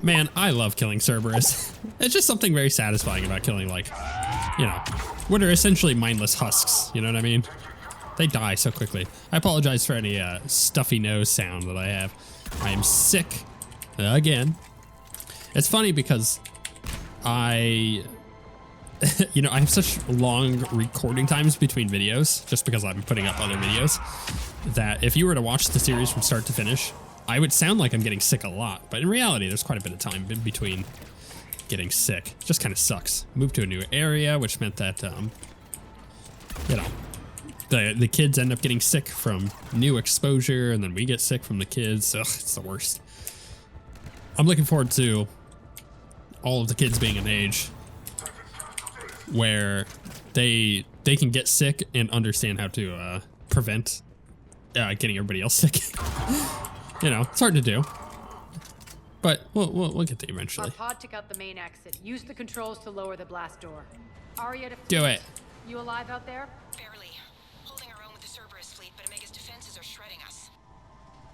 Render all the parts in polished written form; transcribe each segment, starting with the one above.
Man, I love killing Cerberus. It's just something very satisfying about killing, like, you know, what are essentially mindless husks, you know what I mean? They die so quickly. I apologize for any stuffy nose sound that I have. I am sick again. It's funny because I you know, I have such long recording times between videos just because I'm putting up other videos that if you were to watch the series from start to finish, I would sound like I'm getting sick a lot, but in reality, there's quite a bit of time in between getting sick. It just kind of sucks. Moved to a new area, which meant that, you know, the kids end up getting sick from new exposure, and then we get sick from the kids. Ugh, it's the worst. I'm looking forward to all of the kids being an age where they can get sick and understand how to prevent getting everybody else sick. You know, it's hard to do, but we'll get there eventually. Our pod took out the main exit. Use the controls to lower the blast door. Aria to fleet. Do it. You alive out there? Barely. Holding our own with the Cerberus fleet, but Omega's defenses are shredding us.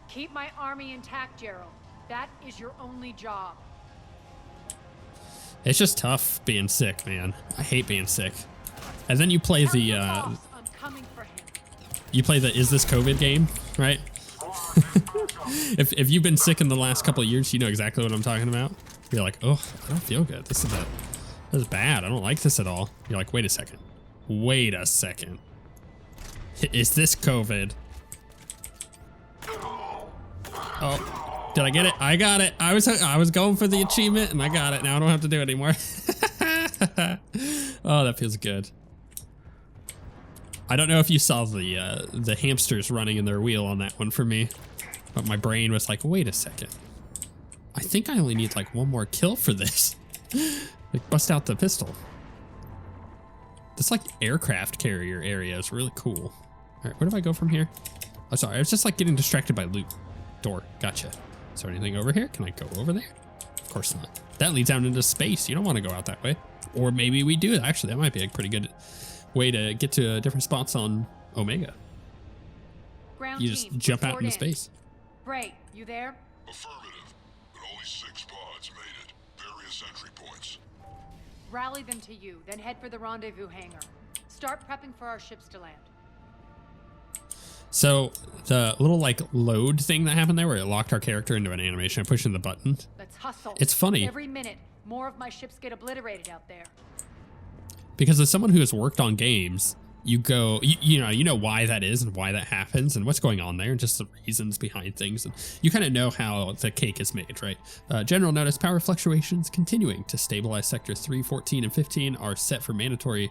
Keep my army intact, Gerald. That is your only job. It's just tough being sick, man. I hate being sick. And then you play the I'm coming for him. you play the Is This COVID game, right? if you've been sick in the last couple of years, you know exactly what I'm talking about. You're like, oh, I don't feel good. This is bad. I don't like this at all. You're like, wait a second. Wait a second. Is this COVID? Oh, did I get it? I got it. I was going for the achievement and I got it. Now I don't have to do it anymore. Oh, that feels good. I don't know if you saw the hamsters running in their wheel on that one for me, but my brain was like, wait a second. I think I only need like one more kill for this. Like bust out the pistol. This like aircraft carrier area is really cool. All right, where do I go from here? Oh, sorry, I was just like getting distracted by loot. Door, gotcha. Is there anything over here? Can I go over there? Of course not. That leads out into space. You don't want to go out that way. Or maybe we do. Actually, that might be a pretty good way to get to different spots on Omega. Ground You just team, jump out report into in. space. Bray, you there? Affirmative, but only 6 pods made it. Various entry points. Rally them to you, then head for the rendezvous hangar. Start prepping for our ships to land. So the little like load thing that happened there where it locked our character into an animation and pushing the button. Let's hustle. It's funny. Every minute, more of my ships get obliterated out there. Because as someone who has worked on games, you go, you know why that is and why that happens and what's going on there and just the reasons behind things. And you kind of know how the cake is made, right? General notice, power fluctuations continuing to stabilize sector 3, 14, and 15 are set for mandatory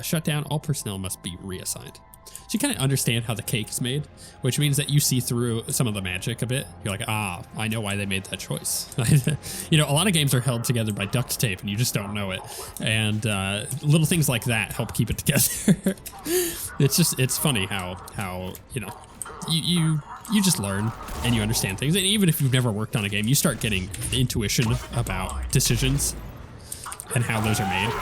shutdown. All personnel must be reassigned. So you kind of understand how the cake is made, which means that you see through some of the magic a bit. You're like, ah, I know why they made that choice. You know, a lot of games are held together by duct tape and you just don't know it. And little things like that help keep it together. It's funny how, you know, you just learn and you understand things. And even if you've never worked on a game, you start getting intuition about decisions and how those are made.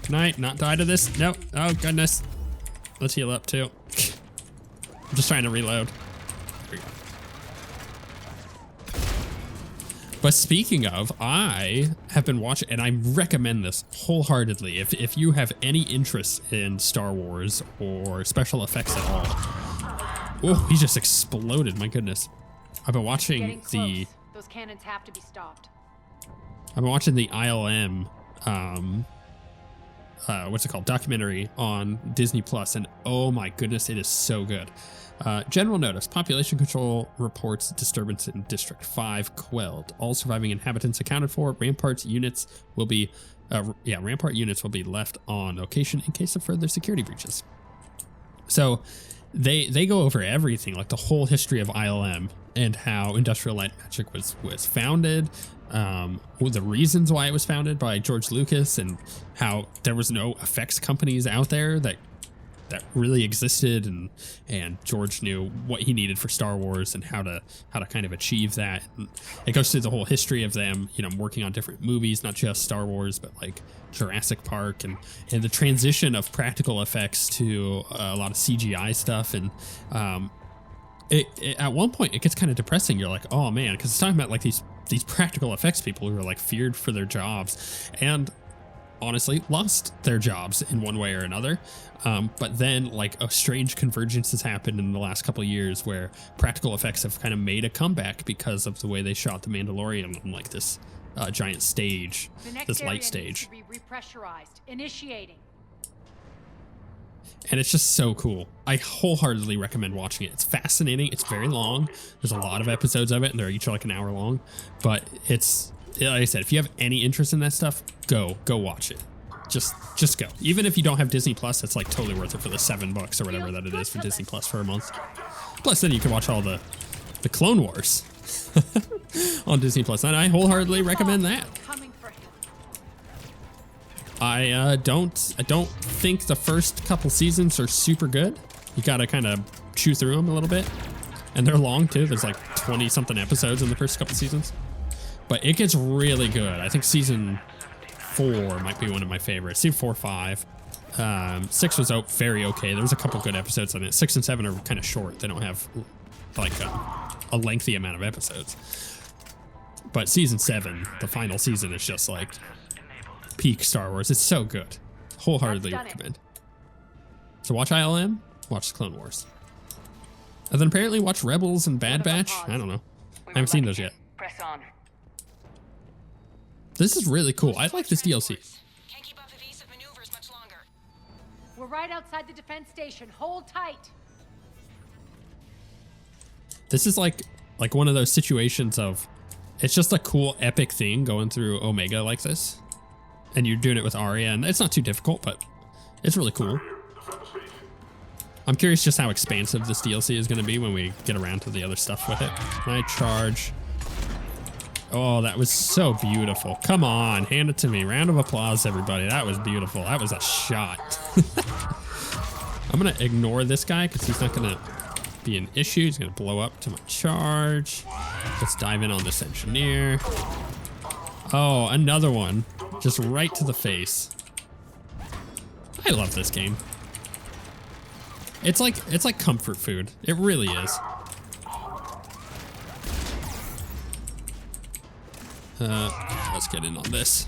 Can I not die to this? Nope. Oh, goodness. Let's heal up, too. I'm just trying to reload. There we go. But speaking of, I have been watching, and I recommend this wholeheartedly. If you have any interest in Star Wars or special effects at all. Oh, he just exploded. My goodness. I've been watching the... Those cannons have to be stopped. I've been watching the ILM... what's it called? Documentary on Disney Plus, and oh my goodness, it is so good. General notice: population control reports disturbance in District 5 quelled. All surviving inhabitants accounted for. Rampart units will be left on location in case of further security breaches. So they go over everything, like the whole history of ILM and how Industrial Light and Magic was founded. The reasons why it was founded by George Lucas and how there was no effects companies out there that really existed, and George knew what he needed for Star Wars and how to kind of achieve that. And it goes through the whole history of them, you know, working on different movies, not just Star Wars, but like Jurassic Park and the transition of practical effects to a lot of CGI stuff. And at one point it gets kind of depressing. You're like, oh man, because it's talking about like these practical effects people who are like feared for their jobs and honestly lost their jobs in one way or another. But then like a strange convergence has happened in the last couple of years where practical effects have kind of made a comeback because of the way they shot The Mandalorian on like this giant stage, this light stage. Be repressurized. Initiating. And it's just so cool. I wholeheartedly recommend watching it. It's fascinating. It's very long. There's a lot of episodes of it, and they're each like an hour long. But it's, like I said, if you have any interest in that stuff, go watch it. Just go. Even if you don't have Disney Plus, it's like totally worth it for the $7 or whatever that it is for Disney Plus for a month. Plus, then you can watch all the Clone Wars on Disney Plus, and I wholeheartedly recommend that. I don't think the first couple seasons are super good. You gotta kind of chew through them a little bit, and they're long too. There's like 20 something episodes in the first couple seasons, but it gets really good. I think season 4 might be one of my favorites. Season 4, 5, 6 was very okay. There was a couple good episodes on it. 6 and 7 are kind of short. They don't have like a lengthy amount of episodes. But season 7, the final season, is just like peak Star Wars. It's so good. Wholeheartedly recommend. So watch ILM, watch the Clone Wars. And then apparently watch Rebels and Bad Batch. I don't know. I haven't seen those yet. Press on. This is really cool. I like this DLC. Can't keep up evasive maneuvers much longer. We're right outside the defense station. Hold tight. This is like one of those situations of, it's just a cool epic thing going through Omega like this. And you're doing it with Aria, and it's not too difficult, but it's really cool. I'm curious just how expansive this DLC is going to be when we get around to the other stuff with it. Can I charge? Oh, that was so beautiful. Come on, hand it to me. Round of applause, everybody. That was beautiful. That was a shot. I'm going to ignore this guy because he's not going to be an issue. He's going to blow up to my charge. Let's dive in on this engineer. Oh, another one. Just right to the face. I love this game. It's like comfort food. It really is. Let's get in on this.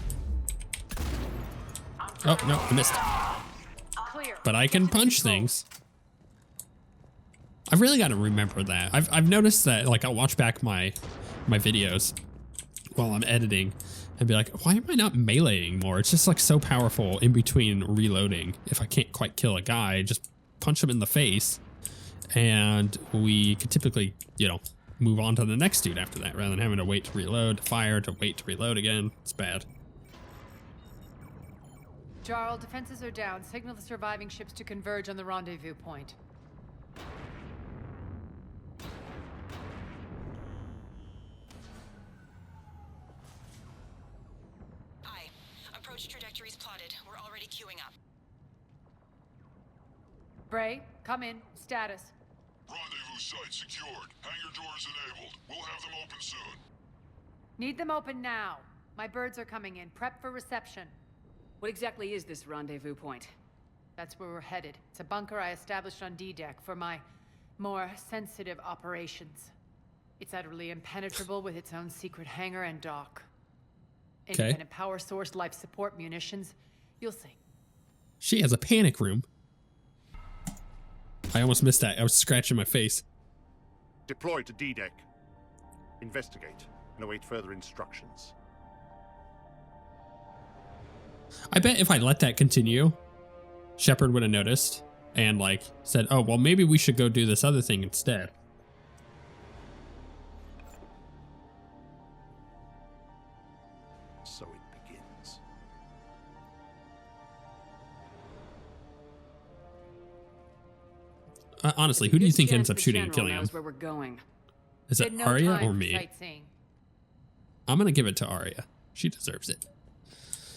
Oh, no, I missed. But I can punch things. I've really got to remember that. I've noticed that, like, I'll watch back my videos while I'm editing and be like, why am I not meleeing more? It's just like so powerful in between reloading. If I can't quite kill a guy, just punch him in the face, and we could typically, you know, move on to the next dude after that, rather than having to wait to reload, to fire, to wait to reload again. It's bad. Jarl, defenses are down. Signal the surviving ships to converge on the rendezvous point. Aye. Approach trajectories plotted. We're already queuing up. Bray, come in. Status. Rendezvous site secured. Hangar doors enabled. We'll have them open soon. Need them open now. My birds are coming in. Prep for reception. What exactly is this rendezvous point? That's where we're headed. It's a bunker I established on D-Deck for my more sensitive operations. It's utterly impenetrable with its own secret hangar and dock. Independent power source, life support, munitions. You'll see. She has a panic room. I almost missed that. I was scratching my face. Deploy to D-Deck. Investigate and await further instructions. I bet if I let that continue, Shepard would have noticed and like said, oh, well, maybe we should go do this other thing instead. So it begins. Honestly, who do you think ends up shooting and killing him? Where we're going. Is it No Aria time or for me? sightseeing. I'm going to give it to Aria. She deserves it.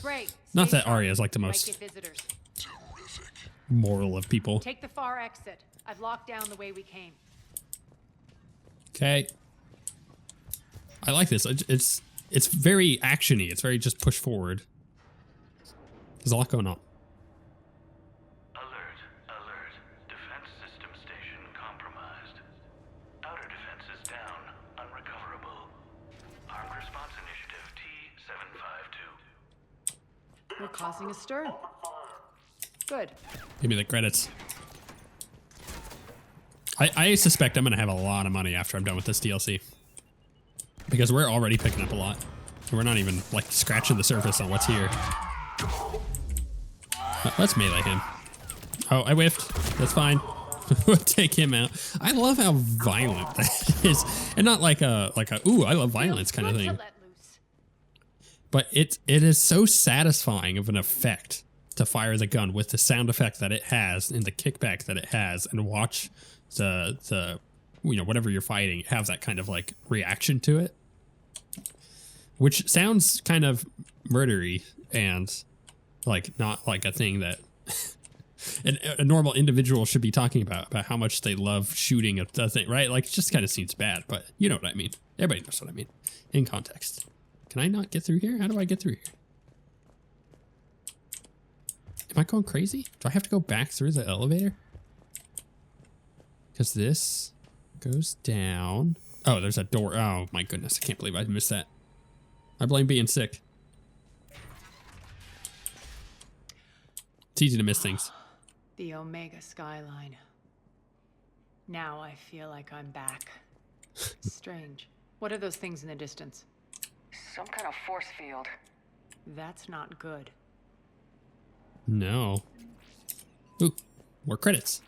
Bray, Not stay that sharp. Aria is like the Might most get visitors. Terrific. moral of people. Take the far exit. I've locked down the way we came. Okay. I like this. It's very actiony. It's very just push forward. There's a lot going on. Alert, alert. Defense system station compromised. we're causing a stir. Good. Give me the credits. I suspect I'm gonna have a lot of money after I'm done with this DLC. Because we're already picking up a lot. And we're not even like scratching the surface on what's here. Let's melee him. Oh, I whiffed. That's fine. We'll take him out. I love how violent that is. And not like a ooh, I love violence kind of thing. But it is so satisfying of an effect to fire the gun with the sound effect that it has and the kickback that it has, and watch the you know, whatever you're fighting have that kind of like reaction to it, which sounds kind of murdery and like not like a thing that a normal individual should be talking about how much they love shooting a thing, right? Like, it just kind of seems bad, but you know what I mean. Everybody knows what I mean in context. Can I not get through here? How do I get through here? Am I going crazy? Do I have to go back through the elevator? Because this goes down. Oh, there's a door. Oh my goodness, I can't believe I missed that. I blame being sick. It's easy to miss things. The Omega skyline. Now I feel like I'm back. Strange. What are those things in the distance? Some kind of force field. That's not good. No. Ooh, more credits.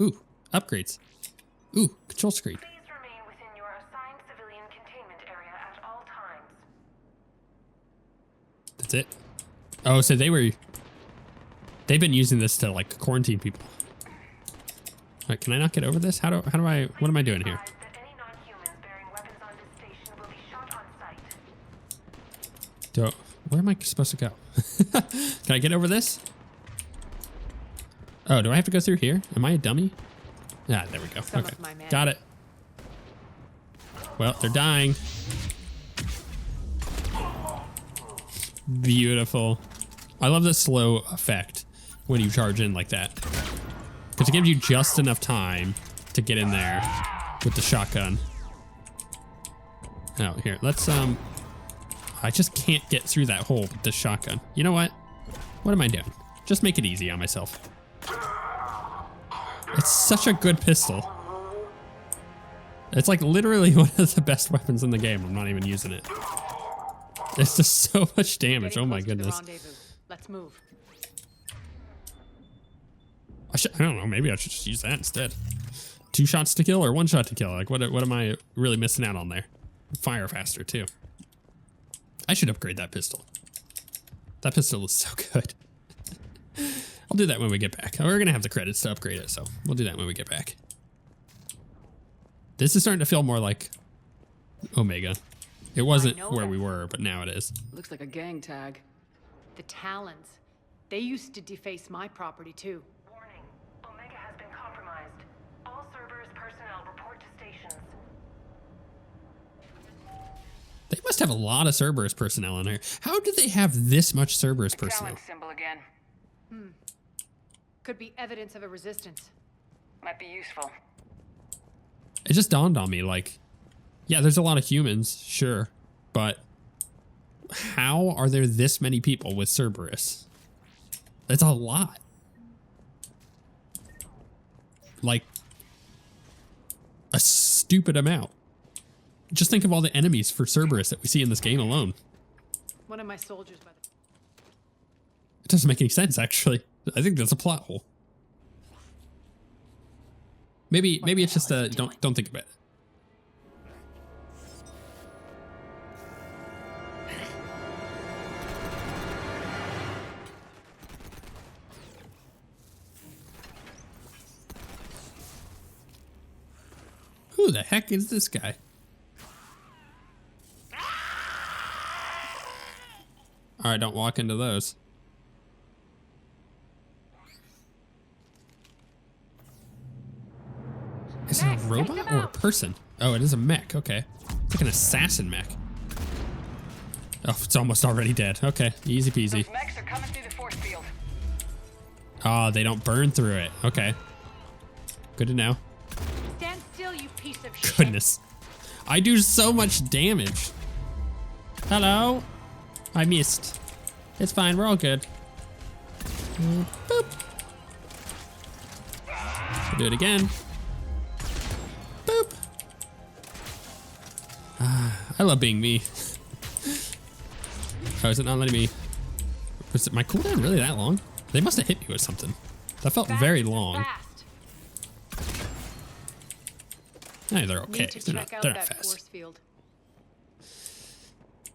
Ooh, upgrades. Ooh, control screen. Please remain within your assigned civilian containment area at all times. That's it. Oh, so they've been using this to like quarantine people. All right, can I not get over this? How do I, what am I doing here? Any non-humans bearing weapons on this station will be shot on sight. Where am I supposed to go? Can I get over this? Oh, do I have to go through here? Am I a dummy? Ah, there we go. Some Okay, of my men. got it. Well, they're dying. Beautiful. I love the slow effect when you charge in like that, because it gives you just enough time to get in there with the shotgun. Oh, here, let's I just can't get through that hole with this shotgun. You know what? What am I doing? Just make it easy on myself. It's such a good pistol. It's like literally one of the best weapons in the game. I'm not even using it. It's just so much damage. Oh my goodness. Let's move. I don't know. Maybe I should just use that instead. 2 shots to kill or 1 shot to kill? Like, what am I really missing out on there? Fire faster too. I should upgrade that pistol. That pistol is so good. I'll do that when we get back. We're gonna have the credits to upgrade it, so we'll do that when we get back. This is starting to feel more like Omega. It wasn't where we were, but now it is. Looks like a gang tag. The Talons. They used to deface my property too. Warning. Omega has been compromised. All Cerberus personnel report to stations. They must have a lot of Cerberus personnel in here. How do they have this much Cerberus personnel? Talon symbol again. Could be evidence of a resistance. Might be useful. It just dawned on me, like, yeah, there's a lot of humans, sure, but how are there this many people with Cerberus? That's a lot. Like, a stupid amount. Just think of all the enemies for Cerberus that we see in this game alone. One of my soldiers by the... It doesn't make any sense, actually. I think that's a plot hole. Maybe it's just a don't think about it. Who the heck is this guy? All right, don't walk into those. Is it a robot or a person? Oh, it is a mech. Okay. It's like an assassin mech. Oh, it's almost already dead. Okay, easy peasy. Those mechs are coming through the force field. Oh, they don't burn through it. Okay. Good to know. Stand still, you piece of shit. Goodness. I do so much damage. Hello? I missed. It's fine. We're all good. Boop. We'll do it again. Boop. I love being me. Oh, is it not letting me? Was it my cooldown really that long? They must have hit me with something. That felt very long. Hey, they're okay. Need to They're check not, out they're not that fast. force field.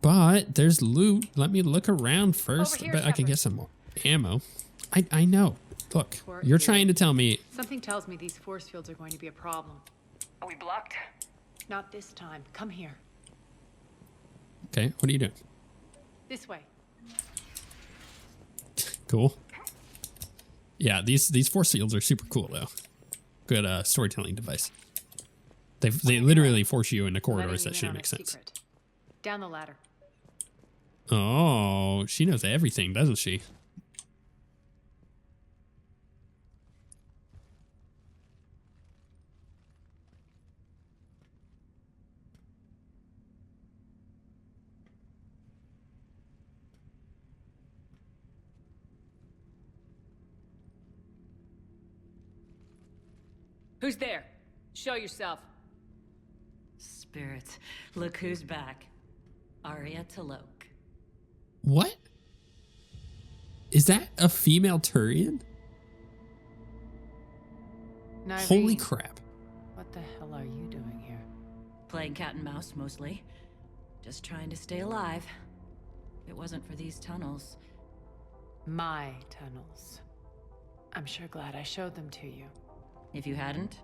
But there's loot. Let me look around first. Over here, But I can Shepard. get some more ammo. I know. Look, Poor you're idiot. trying to tell me. Something tells me these force fields are going to be a problem. Are we blocked? Not this time. Come here. Okay, what are you doing? This way. Cool. Yeah, these force fields are super cool though. Good storytelling device. They literally force you into corridors that Letting you in shouldn't on make a sense. secret. Down the ladder. Oh, she knows everything, doesn't she? Who's there? Show yourself. Spirits, look who's back. Aria Taloke. What? Is that a female Turian? Holy Nyreen, crap. what the hell are you doing here? Playing cat and mouse, mostly. Just trying to stay alive. If it wasn't for these tunnels. My tunnels. I'm sure glad I showed them to you. If you hadn't,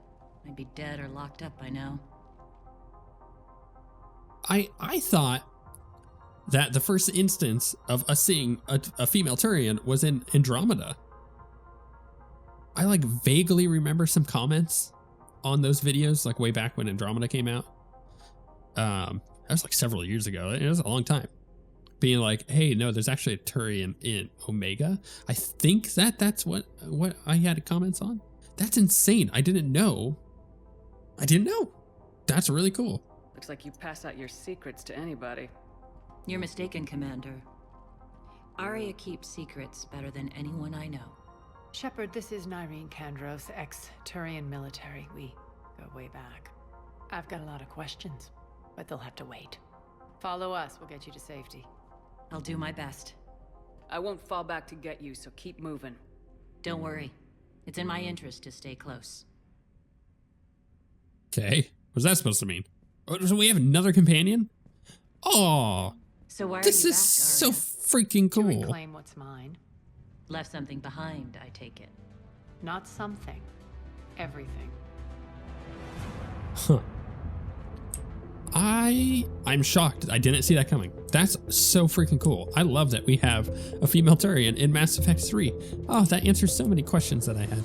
I'd be dead or locked up by now. I thought that the first instance of us seeing a female Turian was in Andromeda. I like vaguely remember some comments on those videos, like way back when Andromeda came out. That was like several years ago. It was a long time. Being like, hey, no, there's actually a Turian in Omega. I think that's what I had comments on. That's insane. I didn't know. That's really cool. Looks like you pass out your secrets to anybody. You're mistaken, Commander. Aria keeps secrets better than anyone I know. Shepard, this is Nyreen Kandros, ex-Turian military. We go way back. I've got a lot of questions, but they'll have to wait. Follow us, we'll get you to safety. I'll do my best. I won't fall back to get you, so keep moving. Don't worry. It's in my interest to stay close. Okay. What's that supposed to mean? Oh, so we have another companion? Oh, So why are this you is back, so Aria? freaking To cool. reclaim what's mine. Left something behind, I take it. Not something. Everything. Huh. I'm shocked. I didn't see that coming. That's so freaking cool. I love that we have a female Turian in Mass Effect 3. Oh, that answers so many questions that I had.